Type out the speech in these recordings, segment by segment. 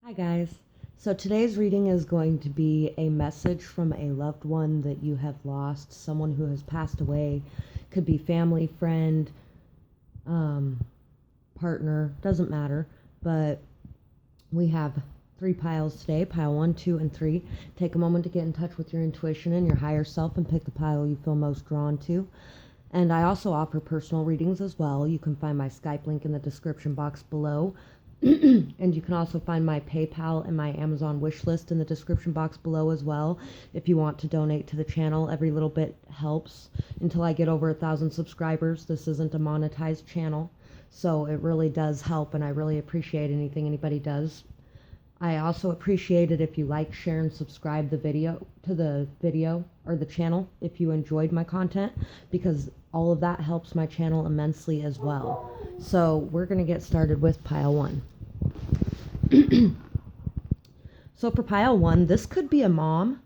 Hi guys. So today's reading is going to be a message from a loved one that you have lost, someone who has passed away. Could be family, friend, partner, doesn't matter. But we have 3 piles today, pile 1, 2, and 3. Take a moment to get in touch with your intuition and your higher self and pick the pile you feel most drawn to. And I also offer personal readings as well. You can find my Skype link in the description box below. And you can also find my PayPal and my Amazon wish list in the description box below as well. If you want to donate to the channel, every little bit helps until I get over 1,000 subscribers. This isn't a monetized channel, so it really does help, and I really appreciate anything anybody does. I also appreciate it if you like, share, and subscribe the video or the channel if you enjoyed my content, because all of that helps my channel immensely as well. So we're going to get started with pile 1. So for pile 1, this could be a mom,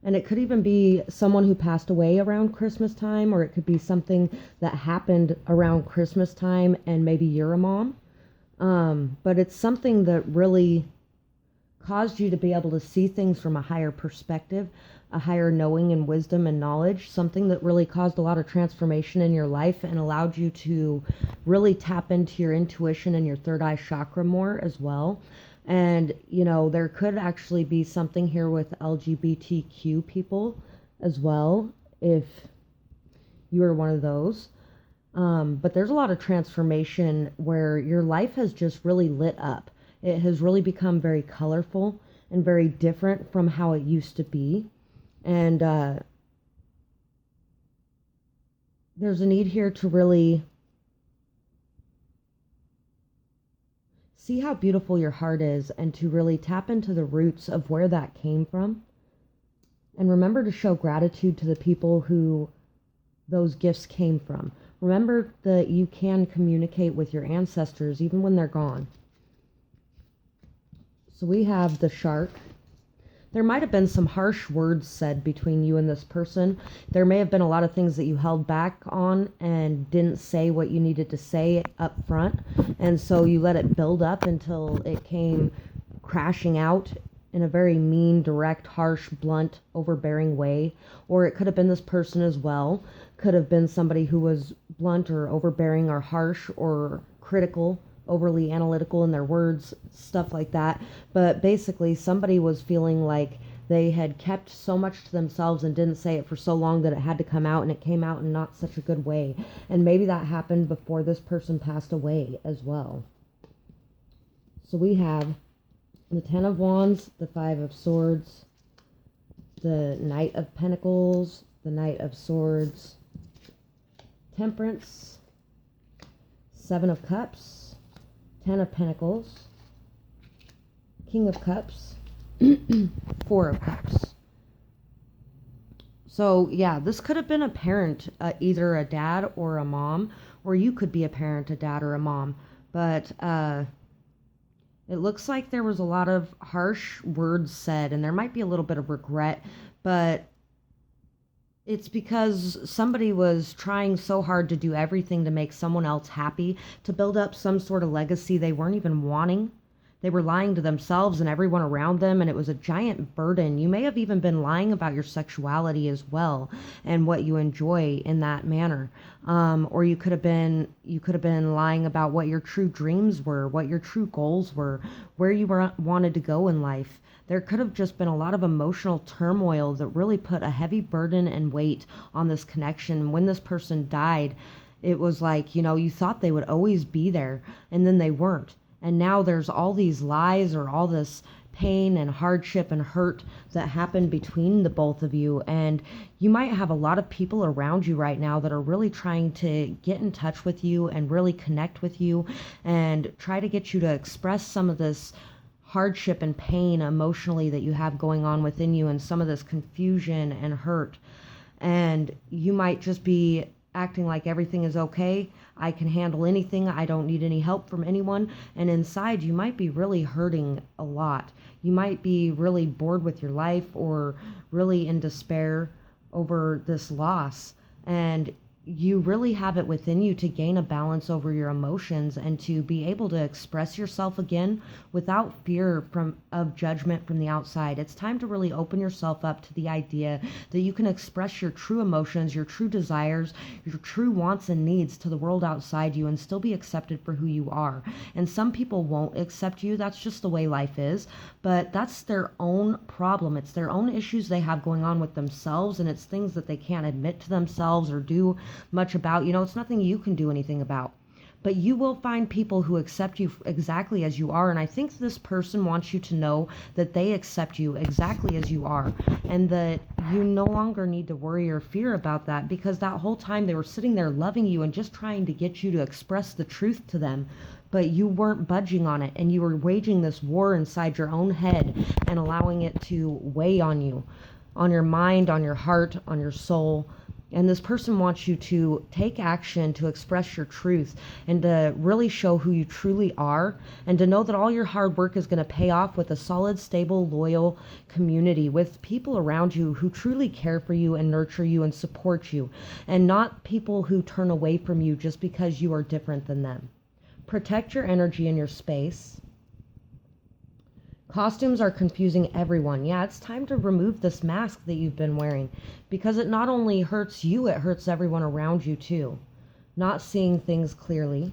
and it could even be someone who passed away around Christmas time, or it could be something that happened around Christmas time and maybe you're a mom. But it's something that really caused you to be able to see things from a higher perspective, a higher knowing and wisdom and knowledge, something that really caused a lot of transformation in your life and allowed you to really tap into your intuition and your third eye chakra more as well. And, there could actually be something here with LGBTQ people as well, if you are one of those. But there's a lot of transformation where your life has just really lit up. It has really become very colorful and very different from how it used to be. And there's a need here to really see how beautiful your heart is and to really tap into the roots of where that came from. And remember to show gratitude to the people who those gifts came from. Remember that you can communicate with your ancestors even when they're gone. So we have the shark. There might have been some harsh words said between you and this person. There may have been a lot of things that you held back on and didn't say what you needed to say up front. And so you let it build up until it came crashing out in a very mean, direct, harsh, blunt, overbearing way. Or it could have been this person as well. Could have been somebody who was blunt or overbearing or harsh or critical, overly analytical in their words, stuff like that. But basically somebody was feeling like they had kept so much to themselves and didn't say it for so long that it had to come out, and it came out in not such a good way. And maybe that happened before this person passed away as well. So we have the 10 of Wands, the 5 of Swords, the Knight of Pentacles, the Knight of Swords, Temperance, 7 of Cups, 10 of Pentacles, King of Cups, 4 of Cups. So yeah, this could have been a parent, either a dad or a mom, or you could be a parent, a dad or a mom. But it looks like there was a lot of harsh words said, and there might be a little bit of regret, but it's because somebody was trying so hard to do everything to make someone else happy, to build up some sort of legacy they weren't even wanting. They were lying to themselves and everyone around them, and it was a giant burden. You may have even been lying about your sexuality as well and what you enjoy in that manner. Or you could have been lying about what your true dreams were, what your true goals were, where you wanted to go in life. There could have just been a lot of emotional turmoil that really put a heavy burden and weight on this connection. When this person died, it was like, you thought they would always be there, and then they weren't. And now there's all these lies or all this pain and hardship and hurt that happened between the both of you. And you might have a lot of people around you right now that are really trying to get in touch with you and really connect with you and try to get you to express some of this hardship and pain emotionally that you have going on within you, and some of this confusion and hurt. And you might just be acting like everything is okay. I can handle anything. I don't need any help from anyone. And inside, you might be really hurting a lot. You might be really bored with your life or really in despair over this loss. And you really have it within you to gain a balance over your emotions and to be able to express yourself again without fear of judgment from the outside. It's time to really open yourself up to the idea that you can express your true emotions, your true desires, your true wants and needs to the world outside you and still be accepted for who you are. And some people won't accept you. That's just the way life is. But that's their own problem. It's their own issues they have going on with themselves, and it's things that they can't admit to themselves or do much about. It's nothing you can do anything about. But you will find people who accept you exactly as you are. And I think this person wants you to know that they accept you exactly as you are, and that you no longer need to worry or fear about that, because that whole time they were sitting there loving you and just trying to get you to express the truth to them. But you weren't budging on it, and you were waging this war inside your own head and allowing it to weigh on you, on your mind, on your heart, on your soul. And this person wants you to take action to express your truth and to really show who you truly are, and to know that all your hard work is going to pay off with a solid, stable, loyal community, with people around you who truly care for you and nurture you and support you, and not people who turn away from you just because you are different than them. Protect your energy and your space. Costumes are confusing everyone. Yeah, it's time to remove this mask that you've been wearing, because it not only hurts you, it hurts everyone around you too. Not seeing things clearly.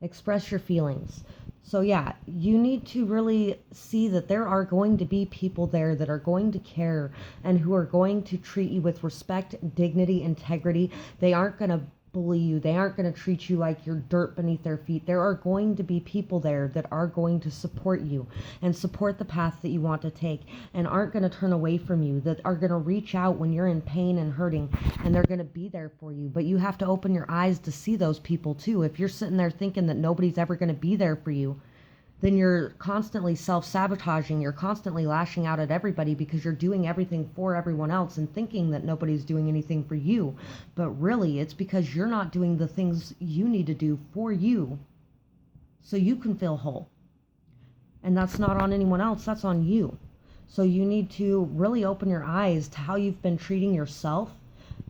Express your feelings. So yeah, you need to really see that there are going to be people there that are going to care and who are going to treat you with respect, dignity, integrity. They aren't going to bully you. They aren't going to treat you like you're dirt beneath their feet. There are going to be people there that are going to support you and support the path that you want to take, and aren't going to turn away from you, that are going to reach out when you're in pain and hurting, and they're going to be there for you. But you have to open your eyes to see those people too. If you're sitting there thinking that nobody's ever going to be there for you, then you're constantly self-sabotaging. You're constantly lashing out at everybody because you're doing everything for everyone else and thinking that nobody's doing anything for you. But really, it's because you're not doing the things you need to do for you so you can feel whole. And that's not on anyone else, that's on you. So you need to really open your eyes to how you've been treating yourself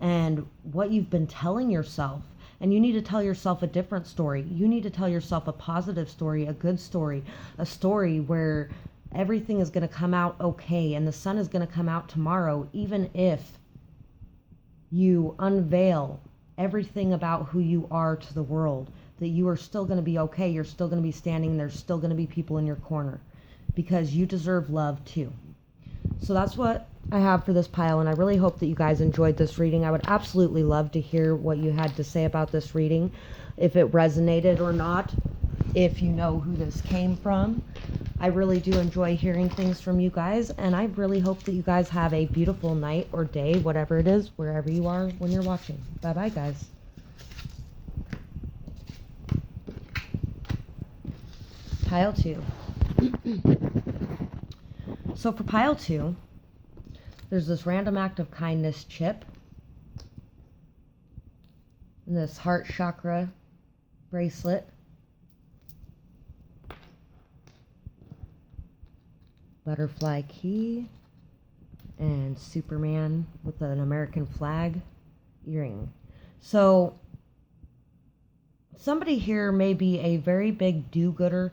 and what you've been telling yourself. And you need to tell yourself a different story. You need to tell yourself a positive story, a good story, a story where everything is going to come out okay and the sun is going to come out tomorrow, even if you unveil everything about who you are to the world, that you are still going to be okay. You're still going to be standing. There's still going to be people in your corner, because you deserve love too. So that's what I have for this pile, and I really hope that you guys enjoyed this reading. I would absolutely love to hear what you had to say about this reading, if it resonated or not, if you know who this came from. I really do enjoy hearing things from you guys, and I really hope that you guys have a beautiful night or day, whatever it is, wherever you are when you're watching. Bye-bye, guys. Pile 2. So for pile 2, there's this random act of kindness chip, and this heart chakra bracelet, butterfly key, and Superman with an American flag earring. So somebody here may be a very big do-gooder.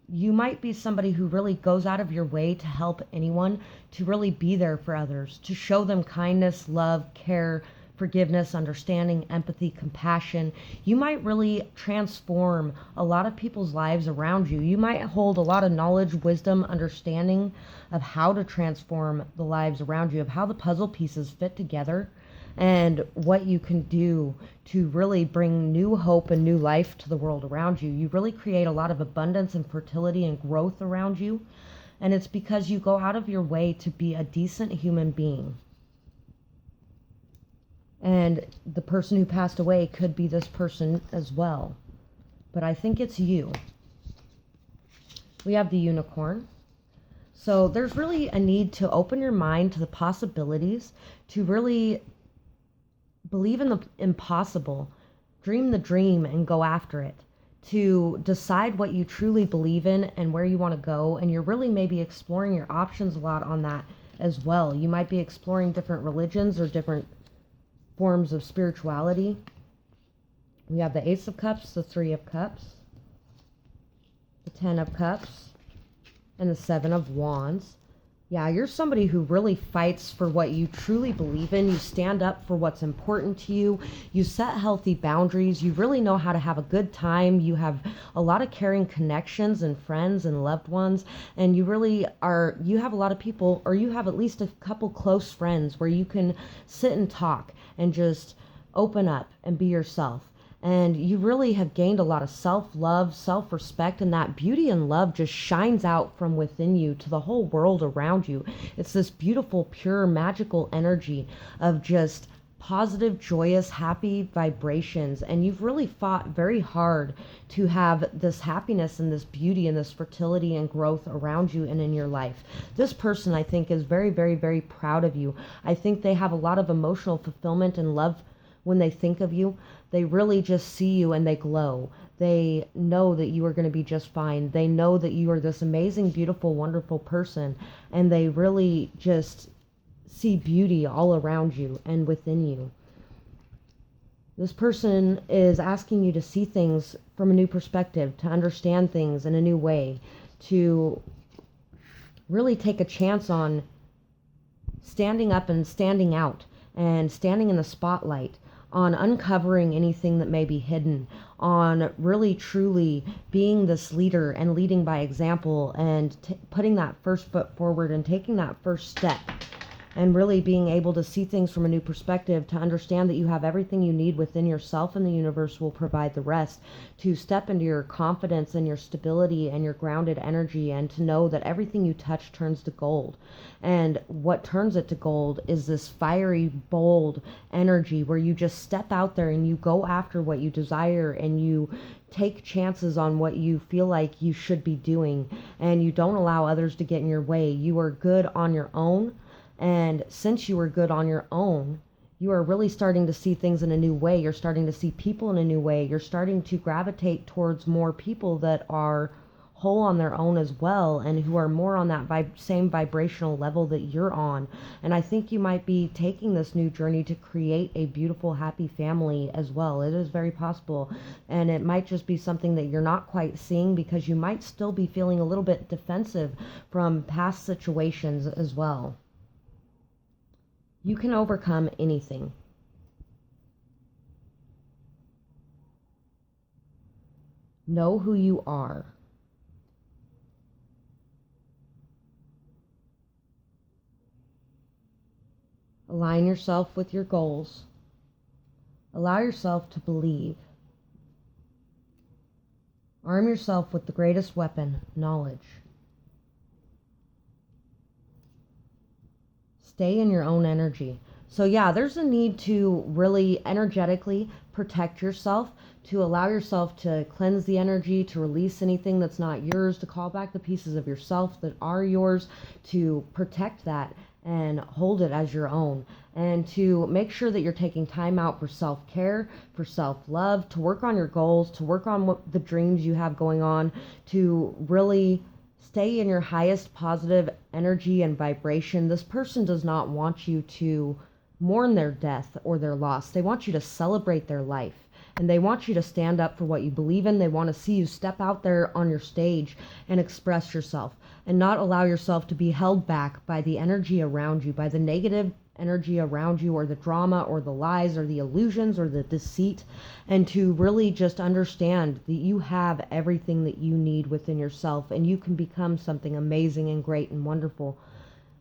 You might be somebody who really goes out of your way to help anyone, to really be there for others, to show them kindness, love, care, forgiveness, understanding, empathy, compassion. You might really transform a lot of people's lives around you. You might hold a lot of knowledge, wisdom, understanding of how to transform the lives around you, of how the puzzle pieces fit together, and what you can do to really bring new hope and new life to the world around you. You really create a lot of abundance and fertility and growth around you, and it's because you go out of your way to be a decent human being. And the person who passed away could be this person as well, but I think it's you. We have the unicorn. So there's really a need to open your mind to the possibilities, to really believe in the impossible, dream the dream and go after it, to decide what you truly believe in and where you want to go. And you're really maybe exploring your options a lot on that as well. You might be exploring different religions or different forms of spirituality. We have the Ace of Cups, the Three of Cups, the Ten of Cups, and the Seven of Wands. Yeah, you're somebody who really fights for what you truly believe in. You stand up for what's important to you. You set healthy boundaries. You really know how to have a good time. You have a lot of caring connections and friends and loved ones. And you really are, you have a lot of people, or you have at least a couple close friends where you can sit and talk and just open up and be yourself. And you really have gained a lot of self-love, self-respect, and that beauty and love just shines out from within you to the whole world around you. It's this beautiful, pure, magical energy of just positive, joyous, happy vibrations. And you've really fought very hard to have this happiness and this beauty and this fertility and growth around you and in your life. This person, I think, is very, very, very proud of you. I think they have a lot of emotional fulfillment and love when they think of you. They really just see you and they glow. They know that you are going to be just fine. They know that you are this amazing, beautiful, wonderful person, and they really just see beauty all around you and within you. This person is asking you to see things from a new perspective, to understand things in a new way, to really take a chance on standing up and standing out and standing in the spotlight, on uncovering anything that may be hidden, on really truly being this leader and leading by example, and putting that first foot forward and taking that first step, and really being able to see things from a new perspective, to understand that you have everything you need within yourself and the universe will provide the rest, to step into your confidence and your stability and your grounded energy, and to know that everything you touch turns to gold. And what turns it to gold is this fiery, bold energy where you just step out there and you go after what you desire, and you take chances on what you feel like you should be doing, and you don't allow others to get in your way. You are good on your own. And since you are good on your own, you are really starting to see things in a new way. You're starting to see people in a new way. You're starting to gravitate towards more people that are whole on their own as well, and who are more on that same vibrational level that you're on. And I think you might be taking this new journey to create a beautiful, happy family as well. It is very possible. And it might just be something that you're not quite seeing, because you might still be feeling a little bit defensive from past situations as well. You can overcome anything. Know who you are. Align yourself with your goals. Allow yourself to believe. Arm yourself with the greatest weapon, knowledge. Stay in your own energy. So yeah, there's a need to really energetically protect yourself, to allow yourself to cleanse the energy, to release anything that's not yours, to call back the pieces of yourself that are yours, to protect that and hold it as your own, and to make sure that you're taking time out for self-care, for self-love, to work on your goals, to work on what the dreams you have going on, to really stay in your highest positive energy and vibration. This person does not want you to mourn their death or their loss. They want you to celebrate their life. And they want you to stand up for what you believe in. They want to see you step out there on your stage and express yourself, and not allow yourself to be held back by the energy around you, by the negative energy around you, or the drama, or the lies, or the illusions, or the deceit, and to really just understand that you have everything that you need within yourself, and you can become something amazing and great and wonderful.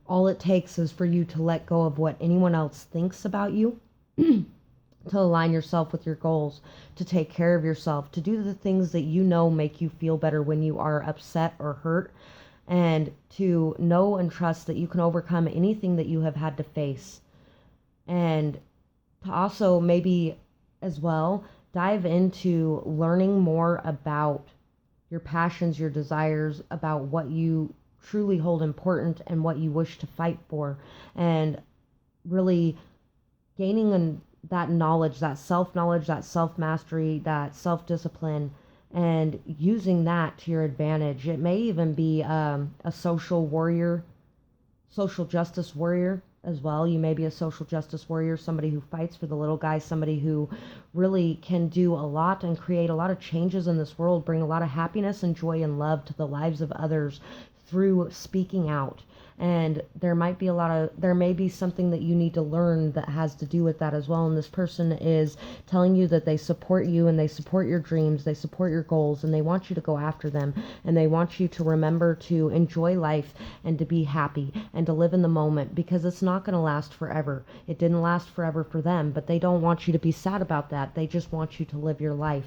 All it takes is for you to let go of what anyone else thinks about you, to align yourself with your goals, to take care of yourself, to do the things that you know make you feel better when you are upset or hurt, and to know and trust that you can overcome anything that you have had to face. And to also maybe as well dive into learning more about your passions, your desires, about what you truly hold important and what you wish to fight for, and really gaining that knowledge, that self-knowledge, that self-mastery, that self-discipline, and using that to your advantage. It may even be a social warrior, social justice warrior, as well. You may be a social justice warrior, somebody who fights for the little guy, somebody who really can do a lot and create a lot of changes in this world, bring a lot of happiness and joy and love to the lives of others through speaking out. And there may be something that you need to learn that has to do with that as well. And this person is telling you that they support you and they support your dreams, they support your goals, and they want you to go after them. And they want you to remember to enjoy life and to be happy and to live in the moment, because it's not going to last forever. It didn't last forever for them, but they don't want you to be sad about that. They just want you to live your life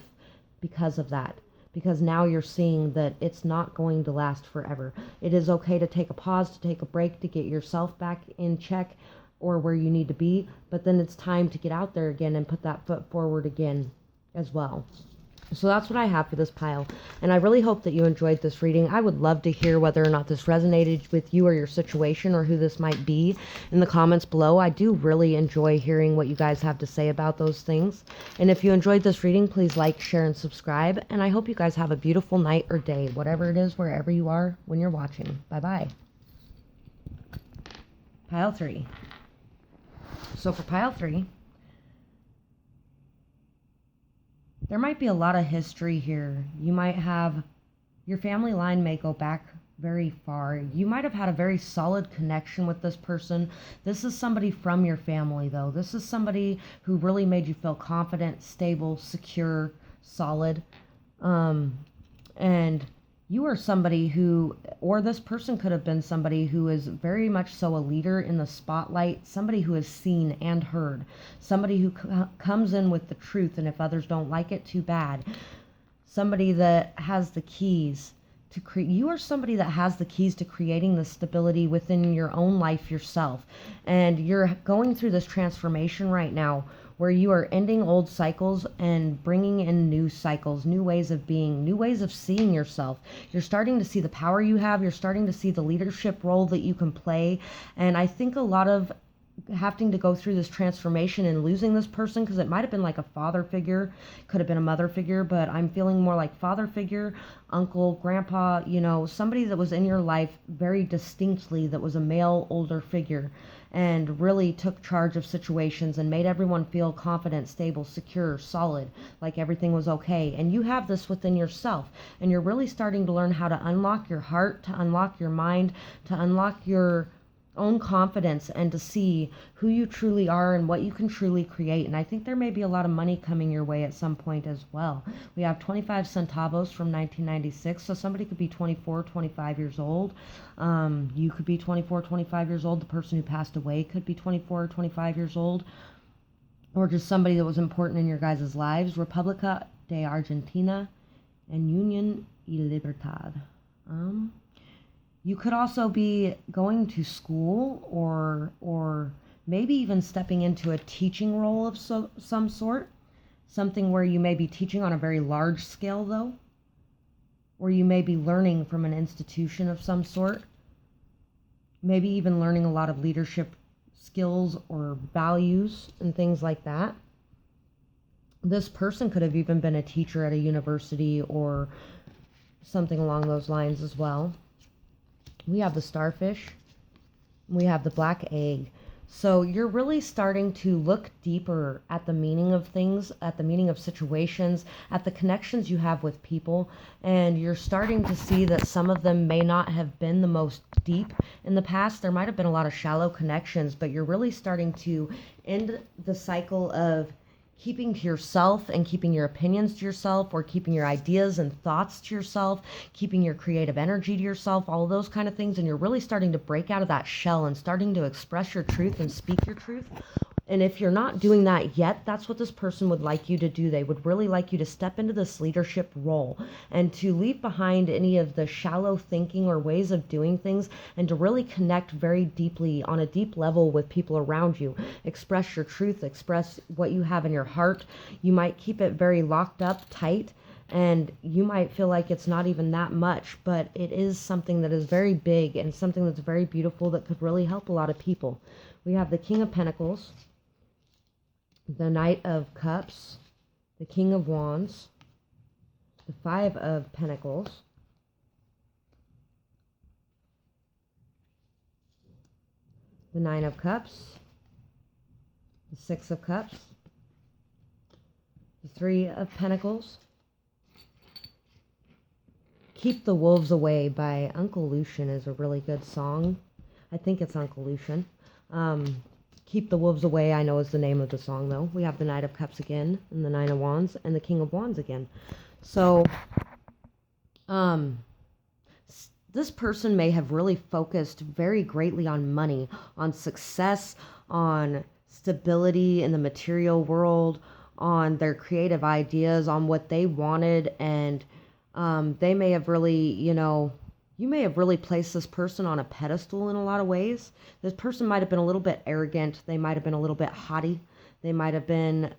because of that. Because now you're seeing that it's not going to last forever. It is okay to take a pause, to take a break, to get yourself back in check or where you need to be, but then it's time to get out there again and put that foot forward again as well. So that's what I have for this pile, and I really hope that you enjoyed this reading. I would love to hear whether or not this resonated with you or your situation or who this might be in the comments below. I do really enjoy hearing what you guys have to say about those things. And if you enjoyed this reading, please like, share, and subscribe. And I hope you guys have a beautiful night or day, whatever it is, wherever you are when you're watching. Bye-bye. Pile 3. So for pile 3, there might be a lot of history here. You might have, your family line may go back very far. You might have had a very solid connection with this person. This is somebody from your family, though. This is somebody who really made you feel confident, stable, secure, solid. And you are somebody who, or this person could have been somebody who is very much so a leader in the spotlight, somebody who is seen and heard, somebody who comes in with the truth, and if others don't like it, too bad. Somebody that has the keys to create. You are somebody that has the keys to creating the stability within your own life yourself. And you're going through this transformation right now where you are ending old cycles and bringing in new cycles, new ways of being, new ways of seeing yourself. You're starting to see the power you have. You're starting to see the leadership role that you can play. And I think a lot of having to go through this transformation and losing this person, because it might have been like a father figure, could have been a mother figure, but I'm feeling more like father figure, uncle, grandpa, somebody that was in your life very distinctly, that was a male older figure and really took charge of situations and made everyone feel confident, stable, secure, solid, like everything was okay. And you have this within yourself, and you're really starting to learn how to unlock your heart, to unlock your mind, to unlock your own confidence, and to see who you truly are and what you can truly create. And I think there may be a lot of money coming your way at some point as well. We have 25 centavos from 1996, so somebody could be 24, 25 years old. You could be 24, 25 years old. The person who passed away could be 24 or 25 years old, or just somebody that was important in your guys' lives. República de Argentina and Unión y Libertad. You could also be going to school or maybe even stepping into a teaching role of some sort. Something where you may be teaching on a very large scale, though. Or you may be learning from an institution of some sort. Maybe even learning a lot of leadership skills or values and things like that. This person could have even been a teacher at a university or something along those lines as well. We have the starfish. We have the black egg. So you're really starting to look deeper at the meaning of things, at the meaning of situations, at the connections you have with people. And you're starting to see that some of them may not have been the most deep in the past. There might have been a lot of shallow connections, but you're really starting to end the cycle of keeping to yourself and keeping your opinions to yourself, or keeping your ideas and thoughts to yourself, keeping your creative energy to yourself, all of those kind of things. And you're really starting to break out of that shell and starting to express your truth and speak your truth. And if you're not doing that yet, that's what this person would like you to do. They would really like you to step into this leadership role and to leave behind any of the shallow thinking or ways of doing things, and to really connect very deeply on a deep level with people around you. Express your truth, express what you have in your heart. You might keep it very locked up, tight, and you might feel like it's not even that much, but it is something that is very big and something that's very beautiful that could really help a lot of people. We have the King of Pentacles, the Knight of Cups, the King of Wands, the Five of Pentacles, the Nine of Cups, the Six of Cups, the Three of Pentacles. Keep the Wolves Away by Uncle Lucian is a really good song. I think it's Uncle Lucian. Keep the Wolves Away, I know is the name of the song, though. We have the Knight of Cups again, and the Nine of Wands, and the King of Wands again. So, this person may have really focused very greatly on money, on success, on stability in the material world, on their creative ideas, on what they wanted, and they may have really, you may have really placed this person on a pedestal in a lot of ways. This person might have been a little bit arrogant. They might have been a little bit haughty. They might have been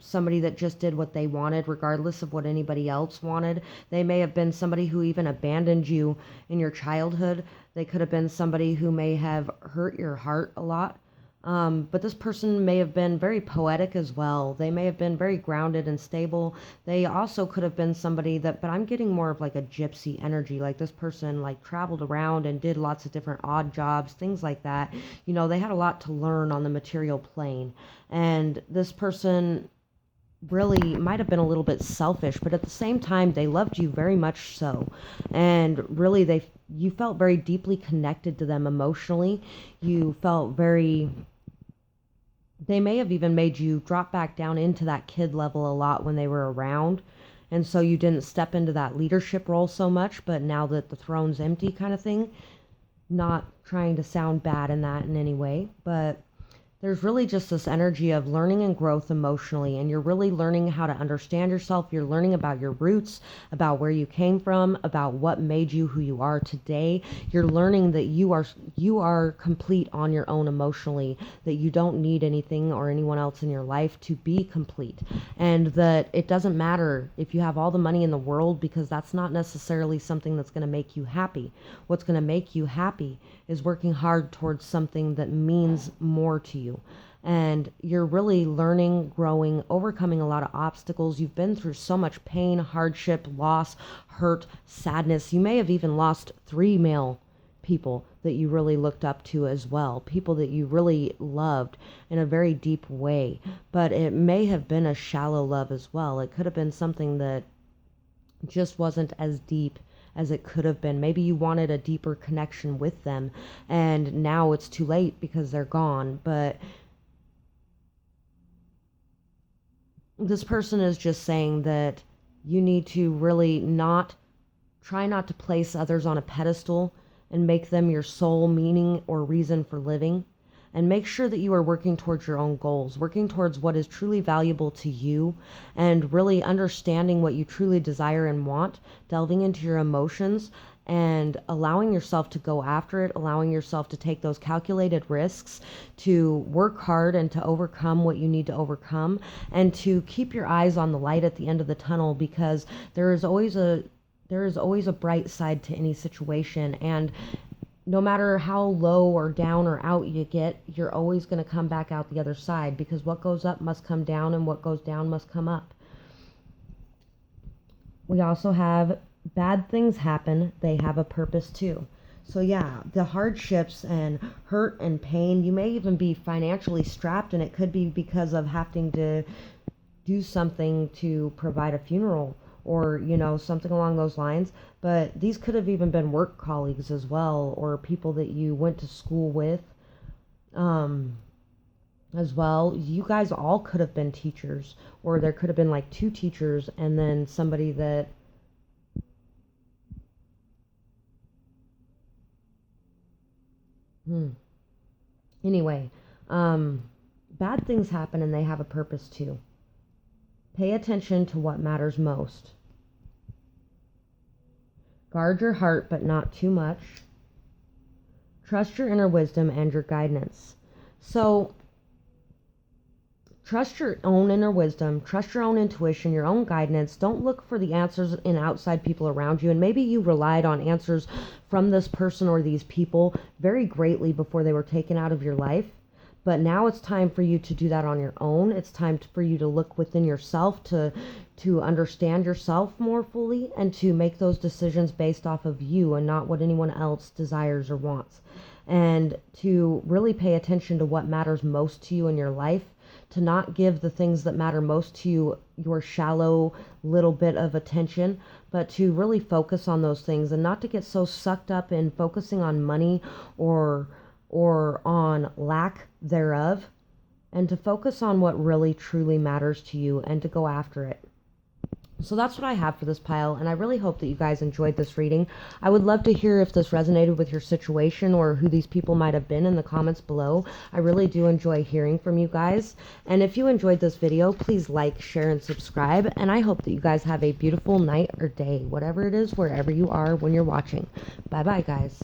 somebody that just did what they wanted, regardless of what anybody else wanted. They may have been somebody who even abandoned you in your childhood. They could have been somebody who may have hurt your heart a lot. But this person may have been very poetic as well. They may have been very grounded and stable. They also could have been somebody that, but I'm getting more of like a gypsy energy. Like this person like traveled around and did lots of different odd jobs, things like that. They had a lot to learn on the material plane. And this person really might have been a little bit selfish, but at the same time, they loved you very much so. And really, you felt very deeply connected to them emotionally. You felt they may have even made you drop back down into that kid level a lot when they were around. And so you didn't step into that leadership role so much, but now that the throne's empty kind of thing, not trying to sound bad in that in any way, but there's really just this energy of learning and growth emotionally, and you're really learning how to understand yourself. You're learning about your roots, about where you came from, about what made you who you are today. You're learning that you are complete on your own emotionally, that you don't need anything or anyone else in your life to be complete, and that it doesn't matter if you have all the money in the world, because that's not necessarily something that's going to make you happy. What's going to make you happy is working hard towards something that means more to you. And you're really learning, growing, overcoming a lot of obstacles. You've been through so much pain, hardship, loss, hurt, sadness. You may have even lost 3 male people that you really looked up to as well, people that you really loved in a very deep way. But it may have been a shallow love as well. It could have been something that just wasn't as deep as it could have been. Maybe you wanted a deeper connection with them, and now it's too late because they're gone. But this person is just saying that you need to really try not to place others on a pedestal and make them your sole meaning or reason for living. And make sure that you are working towards your own goals, working towards what is truly valuable to you, and really understanding what you truly desire and want, delving into your emotions, and allowing yourself to go after it, allowing yourself to take those calculated risks, to work hard and to overcome what you need to overcome, and to keep your eyes on the light at the end of the tunnel, because there is always a bright side to any situation. And no matter how low or down or out you get, you're always going to come back out the other side, because what goes up must come down, and what goes down must come up. We also have bad things happen. They have a purpose too. So yeah, the hardships and hurt and pain, you may even be financially strapped, and it could be because of having to do something to provide a funeral, or something along those lines. But these could have even been work colleagues as well, or people that you went to school with as well. You guys all could have been teachers, or there could have been like 2 teachers and then somebody that anyway, bad things happen, and they have a purpose too. Pay attention to what matters most. Guard your heart, but not too much. Trust your inner wisdom and your guidance. So, trust your own inner wisdom, trust your own intuition, your own guidance. Don't look for the answers in outside people around you. And maybe you relied on answers from this person or these people very greatly before they were taken out of your life. But now it's time for you to do that on your own. It's time for you to look within yourself, to understand yourself more fully, and to make those decisions based off of you and not what anyone else desires or wants. And to really pay attention to what matters most to you in your life, to not give the things that matter most to you your shallow little bit of attention, but to really focus on those things, and not to get so sucked up in focusing on money or on lack thereof, and to focus on what really truly matters to you and to go after it. So that's what I have for this pile, and I really hope that you guys enjoyed this reading. I would love to hear if this resonated with your situation or who these people might have been in the comments below. I really do enjoy hearing from you guys. And if you enjoyed this video, please like, share, and subscribe. And I hope that you guys have a beautiful night or day, whatever it is, wherever you are when you're watching. Bye-bye, guys.